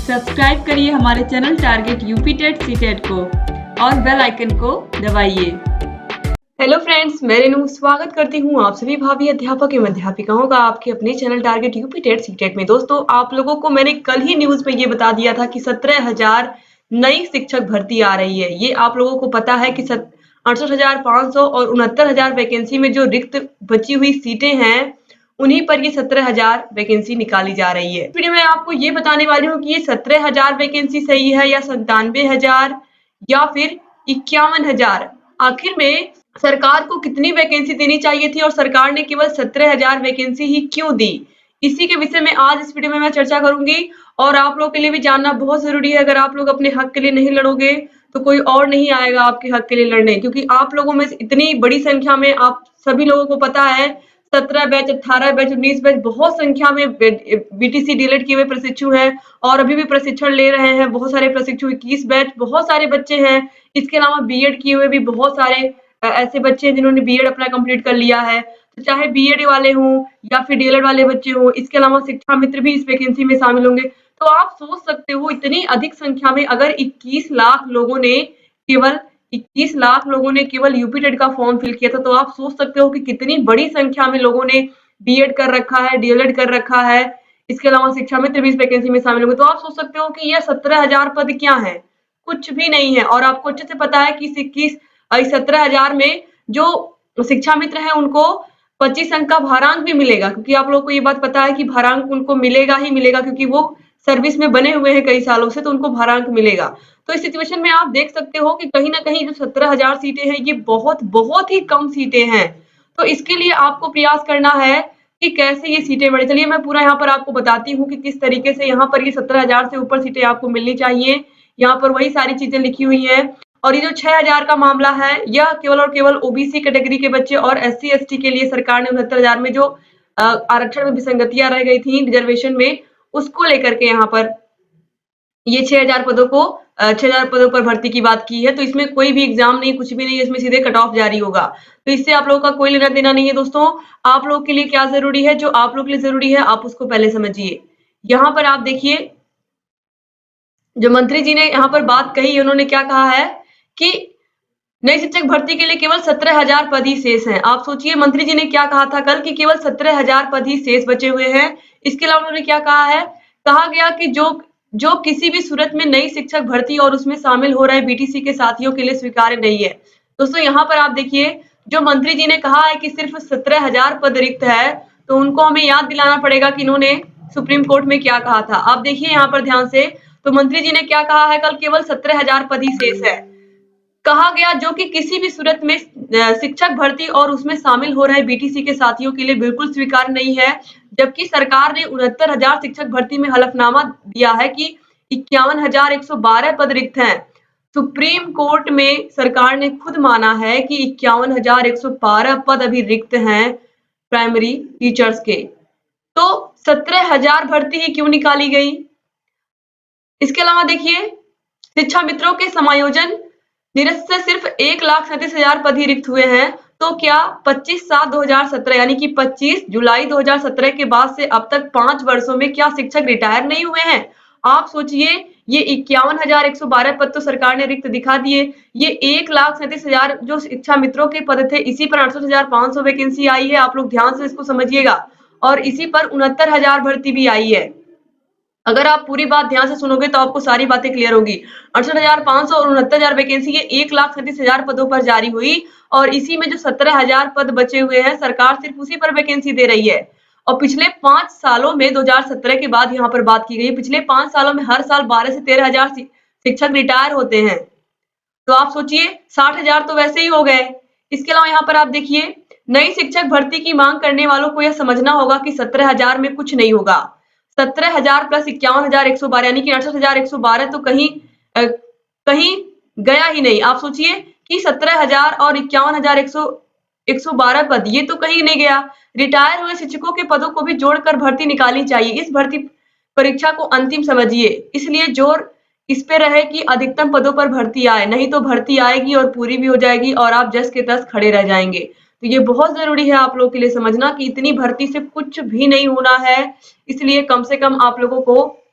Subscribe करिए हमारे channel target UP TET CTET को और बेल आइकन को दबाइए। हेलो फ्रेंड्स, मैं रेनू स्वागत करती हूँ आप सभी भावी अध्यापक एवं अध्यापिकाओं का आपके अपने channel target UP TET CTET में। दोस्तों, आप लोगों को मैंने कल ही न्यूज में ये बता दिया था कि 17,000 नई शिक्षक भर्ती आ रही है। ये आप लोगों को पता है कि 68,500 और 69,000 वैकेंसी में जो रिक्त बची हुई सीटें हैं उन्हीं पर ये 17,000 वैकेंसी निकाली जा रही है। इस वीडियो में आपको ये बताने वाली हूँ कि ये 17,000 वैकेंसी सही है या 97,000 या फिर 51,000। आखिर में सरकार को कितनी वैकेंसी देनी चाहिए थी और सरकार ने केवल 17,000 वैकेंसी ही क्यों दी, इसी के विषय में आज इस वीडियो में मैं चर्चा करूंगी। और आप लोगों के लिए भी जानना बहुत जरूरी है। अगर आप लोग अपने हक के लिए नहीं लड़ोगे तो कोई और नहीं आएगा आपके हक के लिए लड़ने, क्योंकि आप लोगों में इतनी बड़ी संख्या में आप सभी लोगों को पता है 17 बैच, 18 बैच, 19 बैच, बहुत संख्या में बीटीसी डीएलएड किए हुए प्रशिक्षु हैं और अभी भी प्रशिक्षण ले रहे हैं बहुत सारे प्रशिक्षु। 21 बैच, बहुत सारे बच्चे हैं। इसके अलावा बीएड किए हुए भी बहुत सारे ऐसे बच्चे हैं जिन्होंने बीएड अपना कंप्लीट कर लिया है। तो चाहे बीएड वाले हों या फिर डीएलएड वाले बच्चे हों, इसके अलावा शिक्षा मित्र भी इस वैकेंसी में शामिल होंगे। तो आप सोच सकते हो इतनी अधिक संख्या में अगर 21 लाख लोगों ने केवल यूपी टेट का फॉर्म फिल किया था, तो आप सोच सकते हो कि कितनी बड़ी संख्या में लोगों ने बीएड कर रखा है, डीएलएड कर रखा है। इसके अलावा शिक्षा मित्र भी इस वैकेंसी में शामिल होंगे। तो आप सोच सकते हो कि यह 17,000 पद क्या है, कुछ भी नहीं है। और आपको अच्छे से पता है कि 17,000 में जो शिक्षा मित्र है उनको 25 अंक का भारांक भी मिलेगा, क्योंकि आप लोगों को ये बात पता है कि भारांक उनको मिलेगा ही मिलेगा, क्योंकि वो सर्विस में बने हुए हैं कई सालों से, तो उनको भारांक मिलेगा। तो इस सिचुएशन में आप देख सकते हो कि कहीं ना कहीं जो 17,000 सीटें हैं ये बहुत बहुत ही कम सीटें हैं। तो इसके लिए आपको प्रयास करना है कि कैसे ये सीटें बढ़े। चलिए मैं पूरा यहाँ पर आपको बताती हूँ कि किस तरीके से यहाँ पर ये 17,000 से ऊपर सीटें आपको मिलनी चाहिए। यहाँ पर वही सारी चीजें लिखी हुई हैं। और ये जो 6,000 का मामला है, यह केवल और केवल ओबीसी कैटेगरी के बच्चे और एससी एसटी के लिए सरकार ने 69,000 में जो आरक्षण में विसंगतियां रह गई थी रिजर्वेशन में, उसको लेकर के यहाँ पर ये 6,000 पदों पर भर्ती की बात की है। तो इसमें कोई भी एग्जाम नहीं, कुछ भी नहीं है, इसमें सीधे कट ऑफ जारी होगा। तो इससे आप लोगों का कोई लेना देना नहीं है। दोस्तों, आप लोग के लिए क्या जरूरी है, जो आप लोग के लिए जरूरी है आप उसको पहले समझिए। यहाँ पर आप देखिए, जो मंत्री जी ने यहाँ पर बात कही, उन्होंने क्या कहा है कि नई शिक्षक भर्ती के लिए केवल 17,000 पद ही शेष हैं। आप सोचिए मंत्री जी ने क्या कहा था कल कि केवल 17,000 पद ही शेष बचे हुए हैं। इसके अलावा उन्होंने क्या कहा है, कहा गया कि जो किसी भी सूरत में नई शिक्षक भर्ती और उसमें शामिल हो रहे बीटीसी के साथियों के लिए स्वीकार्य नहीं है। दोस्तों, यहाँ पर आप देखिए, जो मंत्री जी ने कहा है कि सिर्फ 17,000 पद रिक्त है, तो उनको हमें याद दिलाना पड़ेगा कि इन्होंने सुप्रीम कोर्ट में क्या कहा था। आप देखिए यहाँ पर ध्यान से, तो मंत्री जी ने क्या कहा है कल, केवल 17,000 पद ही शेष है। कहा गया जो कि किसी भी सूरत में शिक्षक भर्ती और उसमें शामिल हो रहे बीटीसी के साथियों के लिए बिल्कुल स्वीकार नहीं है। जबकि सरकार ने 69,000 शिक्षक भर्ती में हलफनामा दिया है कि 51,112 पद रिक्त हैं। सुप्रीम कोर्ट में सरकार ने खुद माना है कि 51,112 पद अभी रिक्त हैं प्राइमरी टीचर्स के। तो 17,000 भर्ती ही क्यों निकाली गई। इसके अलावा देखिए, शिक्षा मित्रों के समायोजन निरस्त से सिर्फ 1,37,000 पद ही रिक्त हुए हैं। तो क्या 25/7/2017 यानी कि 25 जुलाई 2017 के बाद से अब तक 5 वर्षों में क्या शिक्षक रिटायर नहीं हुए हैं। आप सोचिए, ये 51,112 पद तो सरकार ने रिक्त दिखा दिए। ये 1,37,000 जो शिक्षा मित्रों के पद थे, इसी पर 68,500 वैकेंसी आई है। आप लोग ध्यान से इसको समझिएगा। और इसी पर 69,000 भर्ती भी आई है। अगर आप पूरी बात ध्यान से सुनोगे तो आपको सारी बातें क्लियर होगी। 68,500 और 69,000 वैकेंसी, ये 1,37,000 पदों पर जारी हुई। और इसी में जो 17,000 पद बचे हुए हैं, सरकार सिर्फ उसी पर वैकेंसी दे रही है। और पिछले 5 सालों में 2017 के बाद यहाँ पर बात की गई, पिछले 5 सालों में हर साल 12 से 13,000 शिक्षक रिटायर होते हैं। तो आप सोचिए 60,000 तो वैसे ही हो गए। इसके अलावा यहाँ पर आप देखिए, नई शिक्षक भर्ती की मांग करने वालों को यह समझना होगा कि 17,000 में कुछ नहीं होगा। 17,000 प्लस 51,112 यानी कि 68,112 तो कहीं गया ही नहीं। आप सोचिए कि 17,000 और 51,112 पद, ये तो कहीं नहीं गया। रिटायर हुए शिक्षकों के पदों को भी जोड़कर भर्ती निकालनी चाहिए। इस भर्ती परीक्षा को अंतिम समझिए। इसलिए जोर इस पे रहे कि अधिकतम पदों पर भर्ती आए, नहीं तो भर्ती आएगी और पूरी भी हो जाएगी और आप जस के तस खड़े रह जाएंगे। तो ये बहुत जरूरी है आप लोगों के लिए समझना कि इतनी भर्ती से कुछ भी नहीं होना है। इसलिए कम से कम आप लोगों को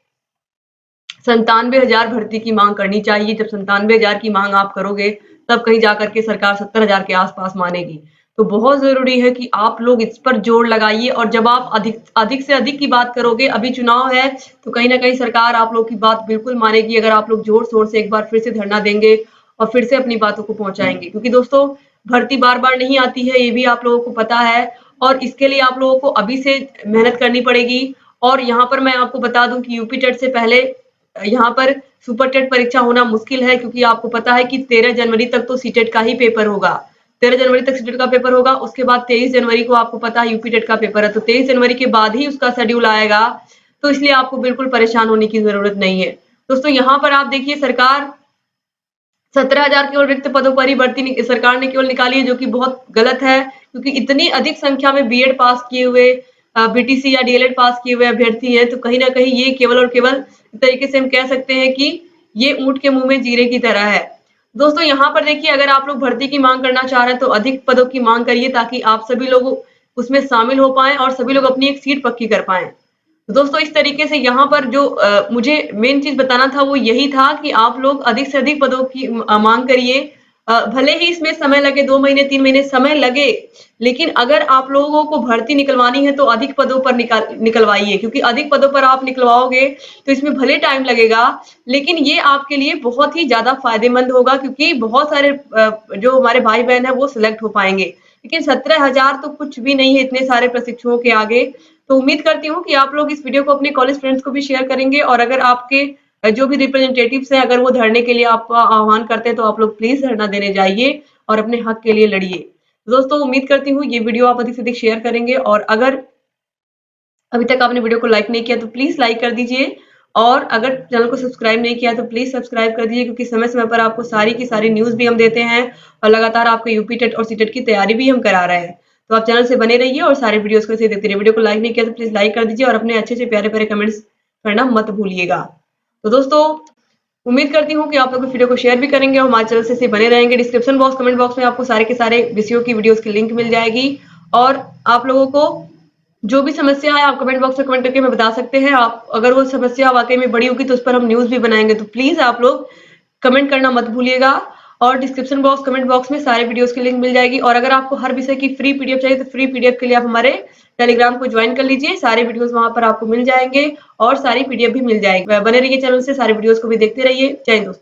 97,000 भर्ती की मांग करनी चाहिए। जब 97,000 की मांग आप करोगे तब कहीं जाकर के सरकार 70,000 के आसपास मानेगी। तो बहुत जरूरी है कि आप लोग इस पर जोर लगाइए और जब आप अधिक से अधिक की बात करोगे, अभी चुनाव है तो कहीं ना कहीं सरकार आप लोग की बात बिल्कुल मानेगी अगर आप लोग जोर शोर से एक बार फिर से धरना देंगे और फिर से अपनी बातों को पहुंचाएंगे। क्योंकि दोस्तों भर्ती बार बार नहीं आती है, ये भी आप लोगों को पता है और इसके लिए आप लोगों को अभी से मेहनत करनी पड़ेगी। और यहाँ पर मैं आपको बता दूं कि यूपी टेट से पहले यहाँ पर सुपर टेट परीक्षा होना मुश्किल है, क्योंकि आपको पता है कि 13 जनवरी तक तो सीटेट का ही पेपर होगा। 13 जनवरी तक सीटेट का पेपर होगा, उसके बाद 23 जनवरी को आपको पता है यूपी टेट का पेपर है, तो 23 जनवरी के बाद ही उसका शेड्यूल आएगा। तो इसलिए आपको बिल्कुल परेशान होने की जरूरत नहीं है। दोस्तों यहाँ पर आप देखिए सरकार 17,000 केवल रिक्त पदों पर ही भर्ती सरकार ने केवल निकाली है, जो कि बहुत गलत है, क्योंकि इतनी अधिक संख्या में बीएड पास किए हुए, बीटीसी या डीएलएड पास किए हुए अभ्यर्थी हैं, तो कहीं ना कहीं ये केवल और केवल तरीके से हम कह सकते हैं कि ये ऊंट के मुंह में जीरे की तरह है। दोस्तों यहाँ पर देखिए अगर आप लोग भर्ती की मांग करना चाह रहे हैं तो अधिक पदों की मांग करिए, ताकि आप सभी लोग उसमें शामिल हो पाए और सभी लोग अपनी एक सीट पक्की कर पाए। दोस्तों इस तरीके से यहाँ पर जो मुझे मेन चीज बताना था वो यही था कि आप लोग अधिक से अधिक पदों की मांग करिए। भले ही इसमें समय लगे, 2 महीने 3 महीने समय लगे, लेकिन अगर आप लोगों को भर्ती निकलवानी है तो अधिक पदों पर निकलवाइए, क्योंकि अधिक पदों पर आप निकलवाओगे तो इसमें भले टाइम लगेगा, लेकिन ये आपके लिए बहुत ही ज्यादा फायदेमंद होगा, क्योंकि बहुत सारे जो हमारे भाई बहन है वो सिलेक्ट हो पाएंगे। लेकिन 17,000 तो कुछ भी नहीं है इतने सारे प्रशिक्षुओं के आगे। तो उम्मीद करती हूँ कि आप लोग इस वीडियो को अपने कॉलेज फ्रेंड्स को भी शेयर करेंगे, और अगर आपके जो भी रिप्रेजेंटेटिव्स हैं अगर वो धरने के लिए आपका आह्वान करते हैं तो आप लोग प्लीज धरना देने जाइए और अपने हक के लिए लड़िए। दोस्तों उम्मीद करती हूँ ये वीडियो आप अधिक से अधिक शेयर करेंगे, और अगर अभी तक आपने वीडियो को लाइक नहीं किया तो प्लीज लाइक कर दीजिए, और अगर चैनल को सब्सक्राइब नहीं किया तो प्लीज सब्सक्राइब कर दीजिए, क्योंकि समय समय पर आपको सारी की सारी न्यूज भी हम देते हैं और लगातार आपके यूपी टेट और सीटेट की तैयारी भी हम करा रहे हैं। तो आप चैनल से बने रहिए और सारे वीडियोस को ऐसे देखते रहिए। वीडियो को लाइक नहीं किया तो प्लीज लाइक कर दीजिए और अपने अच्छे से प्यारे प्यारे कमेंट्स करना मत भूलिएगा। तो दोस्तों उम्मीद करती हूँ कि आप लोग इस वीडियो को शेयर भी करेंगे और हमारे चैनल से बने रहेंगे। डिस्क्रिप्शन बॉक्स कमेंट बॉक्स में आपको सारे के सारे विषयों की वीडियोस की लिंक मिल जाएगी, और आप लोगों को जो भी समस्या है आप कमेंट बॉक्स में कमेंट करके हमें बता सकते हैं। आप अगर वो समस्या वाकई में बड़ी होगी तो उस पर हम न्यूज भी बनाएंगे, तो प्लीज आप लोग कमेंट करना मत भूलिएगा। और डिस्क्रिप्शन बॉक्स कमेंट बॉक्स में सारे वीडियोस की लिंक मिल जाएगी, और अगर आपको हर विषय की फ्री पीडीएफ चाहिए तो फ्री पीडीएफ के लिए आप हमारे टेलीग्राम को ज्वाइन कर लीजिए। सारे वीडियोस वहां पर आपको मिल जाएंगे और सारी पीडीएफ भी मिल जाएगी। बने रहिए चैनल से, सारे वीडियोस को भी देखते रहिए। जय हिंद दोस्तों।